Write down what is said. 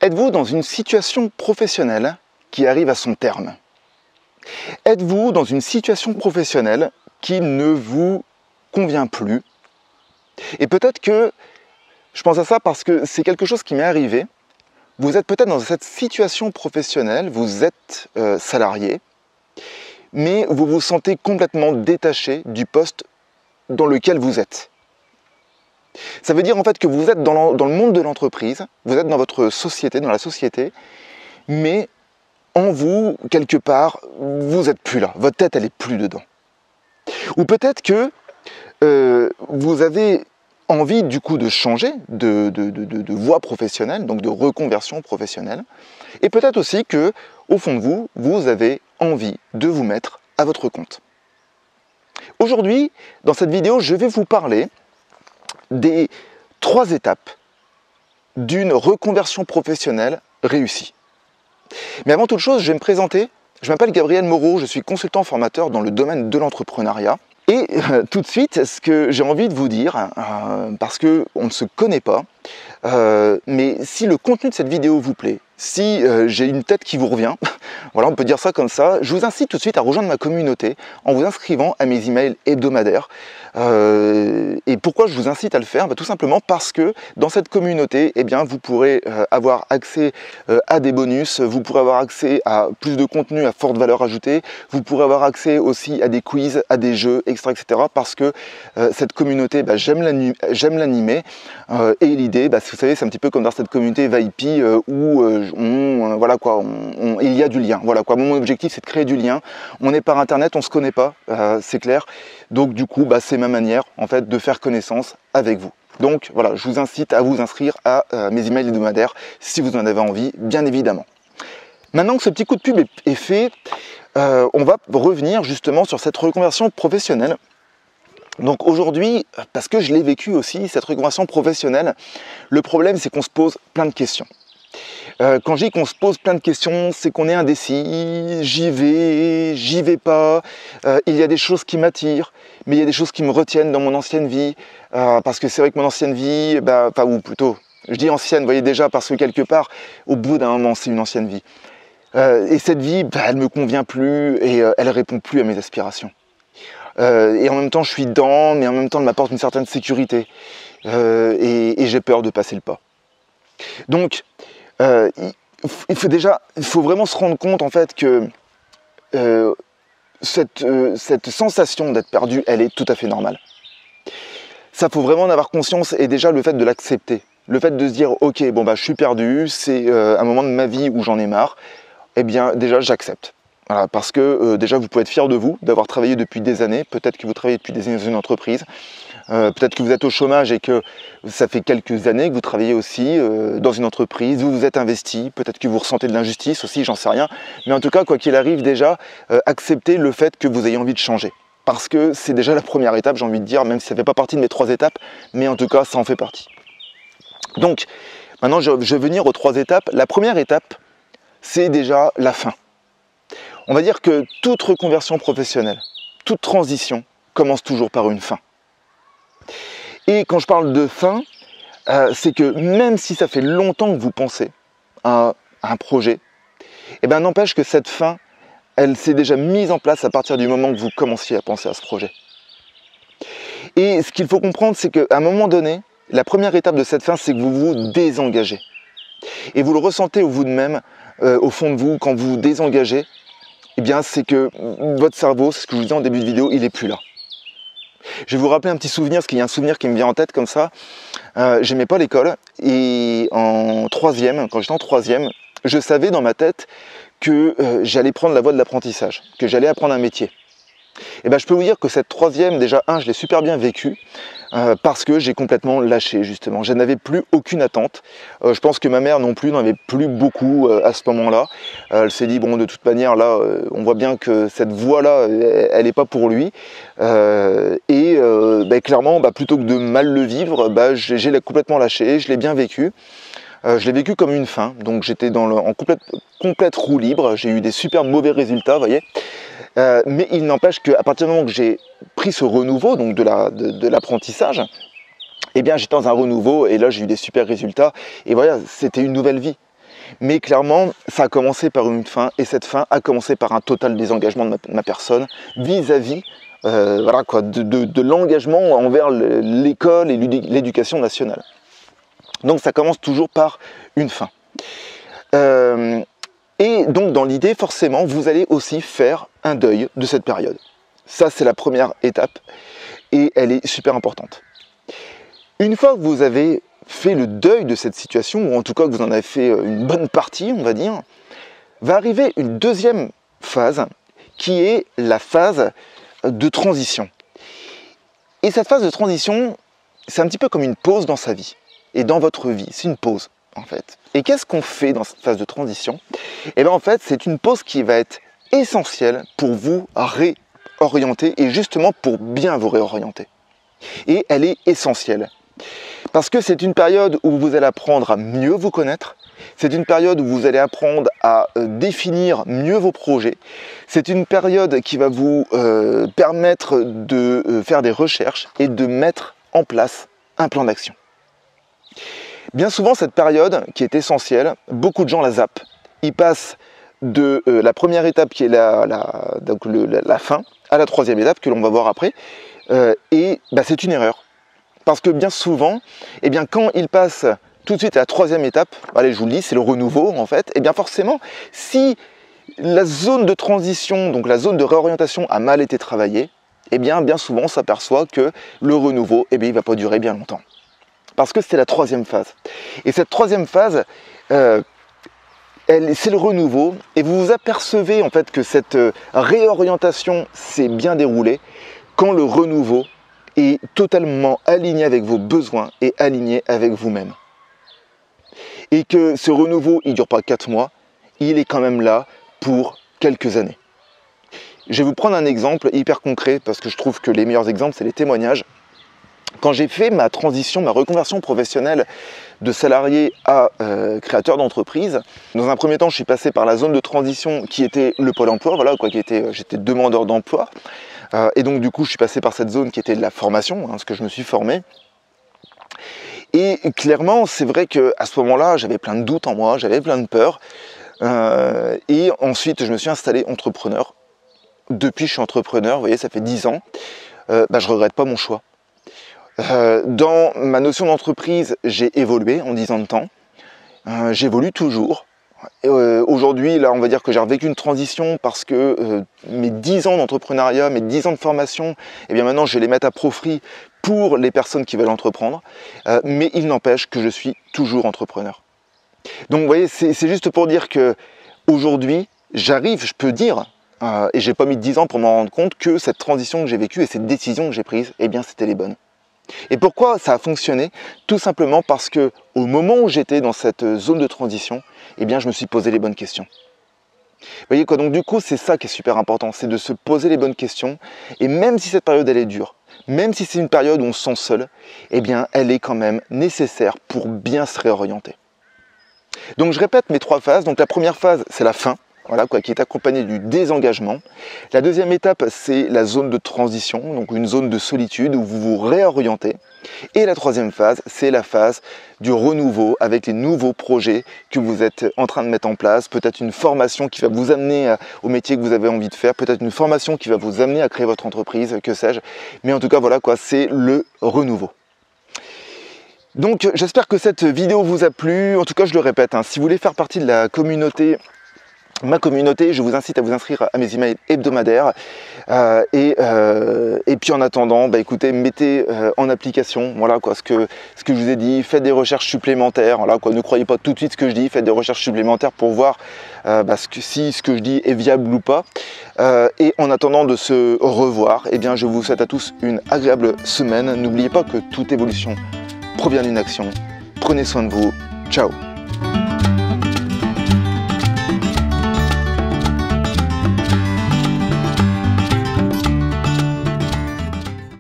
Êtes-vous dans une situation professionnelle qui arrive à son terme? Êtes-vous dans une situation professionnelle qui ne vous convient plus? Et peut-être que, je pense à ça parce que c'est quelque chose qui m'est arrivé. Vous êtes peut-être dans cette situation professionnelle, vous êtes salarié, mais vous vous sentez complètement détaché du poste dans lequel vous êtes. Ça veut dire en fait que vous êtes dans le monde de l'entreprise, vous êtes dans votre société, dans la société, mais en vous, quelque part, vous n'êtes plus là, votre tête elle est plus dedans. Ou peut-être que vous avez envie du coup de changer de voie professionnelle, donc de reconversion professionnelle, et peut-être aussi que, au fond de vous, vous avez envie de vous mettre à votre compte. Aujourd'hui, dans cette vidéo, je vais vous parler des 3 étapes d'une reconversion professionnelle réussie. Mais avant toute chose, je vais me présenter. Je m'appelle Gabriel Moreau, je suis consultant formateur dans le domaine de l'entrepreneuriat. Et tout de suite, ce que j'ai envie de vous dire, parce qu'on ne se connaît pas, mais si le contenu de cette vidéo vous plaît, si j'ai une tête qui vous revient, voilà, on peut dire ça comme ça, je vous incite tout de suite à rejoindre ma communauté en vous inscrivant à mes emails hebdomadaires. Et pourquoi je vous incite à le faire? Tout simplement parce que dans cette communauté, eh bien, vous pourrez avoir accès à des bonus, vous pourrez avoir accès à plus de contenu à forte valeur ajoutée, vous pourrez avoir accès aussi à des quiz, à des jeux, etc. Parce que cette communauté, j'aime l'animer. Et l'idée, vous savez, c'est un petit peu comme dans cette communauté VIP où voilà quoi, il y a du lien. Voilà quoi. Mon objectif, c'est de créer du lien. On est par internet, on se connaît pas, c'est clair. Donc du coup, c'est ma manière en fait de faire connaissance avec vous. Donc voilà, je vous incite à vous inscrire à mes emails hebdomadaires si vous en avez envie, bien évidemment. Maintenant que ce petit coup de pub est fait, on va revenir justement sur cette reconversion professionnelle. Donc aujourd'hui, parce que je l'ai vécu aussi, cette reconversion professionnelle, le problème c'est qu'on se pose plein de questions. Quand je dis qu'on se pose plein de questions, c'est qu'on est indécis, j'y vais pas, il y a des choses qui m'attirent, mais il y a des choses qui me retiennent dans mon ancienne vie, parce que c'est vrai que mon ancienne vie, ou plutôt, je dis ancienne, vous voyez déjà, parce que quelque part, au bout d'un moment, c'est une ancienne vie. Et cette vie, elle me convient plus et elle répond plus à mes aspirations. Et en même temps, je suis dedans, mais en même temps, elle m'apporte une certaine sécurité. Et j'ai peur de passer le pas. Donc, il faut vraiment se rendre compte en fait que cette sensation d'être perdu, elle est tout à fait normale. Ça, faut vraiment en avoir conscience et déjà le fait de l'accepter. Le fait de se dire, ok, je suis perdu, c'est un moment de ma vie où j'en ai marre, eh bien déjà j'accepte. Voilà, parce que déjà vous pouvez être fier de vous, d'avoir travaillé depuis des années, peut-être que vous travaillez depuis des années dans une entreprise, peut-être que vous êtes au chômage et que ça fait quelques années que vous travaillez aussi dans une entreprise, vous vous êtes investi, peut-être que vous ressentez de l'injustice aussi, j'en sais rien, mais en tout cas, quoi qu'il arrive déjà, acceptez le fait que vous ayez envie de changer. Parce que c'est déjà la première étape, j'ai envie de dire, même si ça ne fait pas partie de mes 3 étapes, mais en tout cas, ça en fait partie. Donc, maintenant je vais venir aux 3 étapes. La première étape, c'est déjà la fin. On va dire que toute reconversion professionnelle, toute transition commence toujours par une fin. Et quand je parle de fin, c'est que même si ça fait longtemps que vous pensez à un projet, n'empêche que cette fin, elle s'est déjà mise en place à partir du moment que vous commenciez à penser à ce projet. Et ce qu'il faut comprendre, c'est qu'à un moment donné, la première étape de cette fin, c'est que vous vous désengagez. Et vous le ressentez au vous de même, au fond de vous, quand vous vous désengagez, c'est que votre cerveau, c'est ce que je vous disais en début de vidéo, il n'est plus là. Je vais vous rappeler un petit souvenir, parce qu'il y a un souvenir qui me vient en tête comme ça. J'aimais pas l'école, et en 3e, quand j'étais en 3e, je savais dans ma tête que j'allais prendre la voie de l'apprentissage, que j'allais apprendre un métier. Et je peux vous dire que cette 3e, déjà, je l'ai super bien vécu, parce que j'ai complètement lâché, justement. Je n'avais plus aucune attente. Je pense que ma mère non plus n'en avait plus beaucoup à ce moment-là. Elle s'est dit, bon, de toute manière, là, on voit bien que cette voie-là, elle n'est pas pour lui. Clairement, plutôt que de mal le vivre, j'ai complètement lâché, je l'ai bien vécu. Je l'ai vécu comme une fin, donc j'étais en complète roue libre, j'ai eu des super mauvais résultats, vous voyez. Mais il n'empêche qu'à partir du moment que j'ai pris ce renouveau, donc de l'apprentissage, j'étais dans un renouveau et là j'ai eu des super résultats et voilà, c'était une nouvelle vie. Mais clairement, ça a commencé par une fin, et cette fin a commencé par un total désengagement de ma personne vis-à-vis voilà, quoi, de l'engagement envers l'école et l'éducation nationale. Donc ça commence toujours par une fin. Et donc dans l'idée, forcément, vous allez aussi faire un deuil de cette période. Ça, c'est la première étape, et elle est super importante. Une fois que vous avez fait le deuil de cette situation, ou en tout cas que vous en avez fait une bonne partie, on va dire, va arriver une deuxième phase, qui est la phase de transition. Et cette phase de transition, c'est un petit peu comme une pause dans sa vie, et dans votre vie, c'est une pause, en fait. Et qu'est-ce qu'on fait dans cette phase de transition? Et bien en fait, c'est une pause qui va être essentielle pour vous réorienter, et justement pour bien vous réorienter. Et elle est essentielle. Parce que c'est une période où vous allez apprendre à mieux vous connaître, c'est une période où vous allez apprendre à définir mieux vos projets, c'est une période qui va vous permettre de faire des recherches et de mettre en place un plan d'action. Bien souvent, cette période qui est essentielle, beaucoup de gens la zappent. Ils passent de la première étape qui est la fin à la troisième étape que l'on va voir après, et c'est une erreur. Parce que bien souvent, eh bien, quand ils passent tout de suite à la troisième étape, allez, je vous le dis, c'est le renouveau en fait, et bien forcément, si la zone de transition, donc la zone de réorientation a mal été travaillée, eh bien souvent on s'aperçoit que le renouveau, eh bien, il ne va pas durer bien longtemps. Parce que c'est la troisième phase. Et cette troisième phase, c'est le renouveau, et vous vous apercevez en fait que cette réorientation s'est bien déroulée quand le renouveau est totalement aligné avec vos besoins et aligné avec vous-même. Et que ce renouveau, il ne dure pas 4 mois, il est quand même là pour quelques années. Je vais vous prendre un exemple hyper concret, parce que je trouve que les meilleurs exemples, c'est les témoignages. Quand j'ai fait ma transition, ma reconversion professionnelle de salarié à créateur d'entreprise, dans un premier temps, je suis passé par la zone de transition qui était le pôle emploi, voilà, quoi, j'étais demandeur d'emploi. Et donc du coup, je suis passé par cette zone qui était de la formation, parce que je me suis formé. Et clairement, c'est vrai qu'à ce moment-là, j'avais plein de doutes en moi, j'avais plein de peurs. Et ensuite, je me suis installé entrepreneur. Depuis, je suis entrepreneur, vous voyez, ça fait 10 ans. Je ne regrette pas mon choix. Dans ma notion d'entreprise, j'ai évolué en 10 ans de temps. J'évolue toujours. Aujourd'hui, là, on va dire que j'ai vécu une transition parce que mes 10 ans d'entrepreneuriat, mes 10 ans de formation, eh bien maintenant, je vais les mettre à profit pour les personnes qui veulent entreprendre. Mais il n'empêche que je suis toujours entrepreneur. Donc, vous voyez, c'est juste pour dire que aujourd'hui, j'arrive, je peux dire, et j'ai pas mis 10 ans pour m'en rendre compte, que cette transition que j'ai vécue et cette décision que j'ai prise, eh bien, c'était les bonnes. Et pourquoi ça a fonctionné? Tout simplement parce que au moment où j'étais dans cette zone de transition, eh bien, je me suis posé les bonnes questions. Vous voyez quoi? Donc du coup, c'est ça qui est super important, c'est de se poser les bonnes questions. Et même si cette période elle est dure, même si c'est une période où on se sent seul, eh bien, elle est quand même nécessaire pour bien se réorienter. Donc je répète mes 3 phases. Donc la première phase, c'est la fin. Voilà, quoi, qui est accompagné du désengagement. La deuxième étape, c'est la zone de transition, donc une zone de solitude où vous vous réorientez. Et la troisième phase, c'est la phase du renouveau avec les nouveaux projets que vous êtes en train de mettre en place. Peut-être une formation qui va vous amener au métier que vous avez envie de faire. Peut-être une formation qui va vous amener à créer votre entreprise, que sais-je. Mais en tout cas, voilà quoi, c'est le renouveau. Donc j'espère que cette vidéo vous a plu. En tout cas, je le répète, si vous voulez faire partie de la communauté, ma communauté, je vous incite à vous inscrire à mes emails hebdomadaires et puis en attendant, écoutez, mettez en application, voilà quoi, ce que je vous ai dit, faites des recherches supplémentaires, voilà quoi, ne croyez pas tout de suite ce que je dis, faites des recherches supplémentaires pour voir si ce que je dis est viable ou pas. Et en attendant de se revoir, eh bien je vous souhaite à tous une agréable semaine. N'oubliez pas que toute évolution provient d'une action. Prenez soin de vous. Ciao.